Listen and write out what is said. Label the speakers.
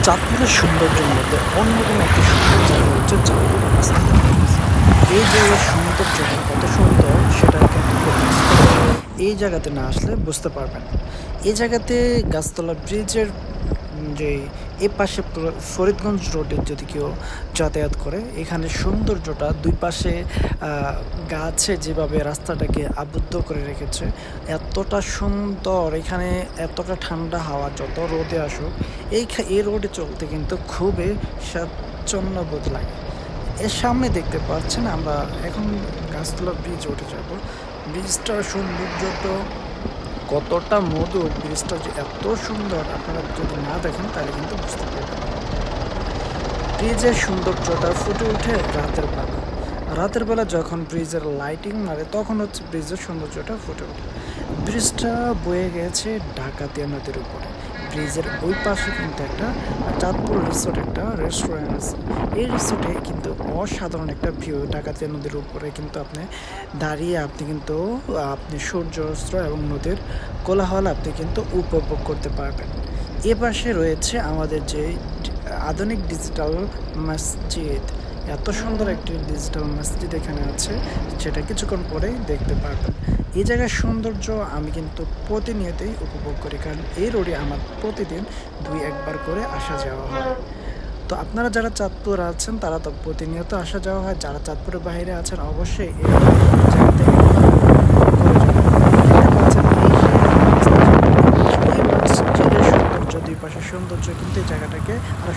Speaker 1: চাঁদপুরের সৌন্দর্যের মধ্যে অন্যতম একটি সুন্দর জায়গা হচ্ছে চাঁদপুর গাছতলা ব্রিজ। এই জায়গার সৌন্দর্যটা কত সুন্দর সেটা কিন্তু বাস্তবে এই জায়গাতে না আসলে বুঝতে পারবে না। এই জায়গাতে গাছতলা ব্রিজের যে এ পাশে ফরিদগঞ্জ রোডে যদি কেউ যাতায়াত করে, এখানে সৌন্দর্যটা দুই পাশে গাছে যেভাবে রাস্তাটাকে আবদ্ধ করে রেখেছে, এতটা সুন্দর। এখানে এতটা ঠান্ডা হাওয়া, যত রোদে আসুক এই রোডে চলতে কিন্তু খুবই স্বাচ্ছন্দ্য বোধ লাগে। এর সামনে দেখতে পাচ্ছেন আমরা এখন গাছতলা ব্রিজ উঠে যাব। ব্রিজটার সৌন্দর্যটা কতটা মধুর, ব্রিজটা যে এত সুন্দর, আপনারা যদি না দেখেন তাহলে কিন্তু বুঝতে পারবেন না। ব্রিজের সৌন্দর্যটা ফুটে ওঠে রাতের বেলা যখন ব্রিজের লাইটিং মারে তখন হচ্ছে ব্রিজের সৌন্দর্যটা ফুটে ওঠে। ব্রিজটা বয়ে গেছে ডাকাতিয়া নদীর উপরে। ব্রিজের ওই পাশে কিন্তু একটা চাঁদপুর রিসোর্ট, একটা রেস্টুরেন্ট আছে। এই রিসোর্টে কিন্তু অসাধারণ একটা ভিউ, ডাকাতিয়া নদীর উপরে কিন্তু আপনি দাঁড়িয়ে আপনি সূর্যাস্ত এবং নদীর কোলাহল আপনি কিন্তু উপভোগ করতে পারবেন। এ পাশে রয়েছে আমাদের যে আধুনিক ডিজিটাল মসজিদ। এত সুন্দর একটি ডিজিটাল মসজিদ এখানে আছে, যেটা কিছুক্ষণ পরেই দেখতে পারবেন। এই জায়গার সৌন্দর্য আমি কিন্তু প্রতিনিয়তই উপভোগ করি, কারণ এই রোডে আমার প্রতিদিন 2-1 বার করে আসা যাওয়া হয়। তো আপনারা যারা চাঁদপুর আছেন তারা তো প্রতিনিয়ত আসা যাওয়া হয়, যারা চাঁদপুরের বাইরে আছেন অবশ্যই এই জায়গা থেকে করে যাবেন। দেখতে পাচ্ছেন এই মসজিদের সৌন্দর্য, দুই পাশের সৌন্দর্য কিন্তু এই জায়গাটাকে আরো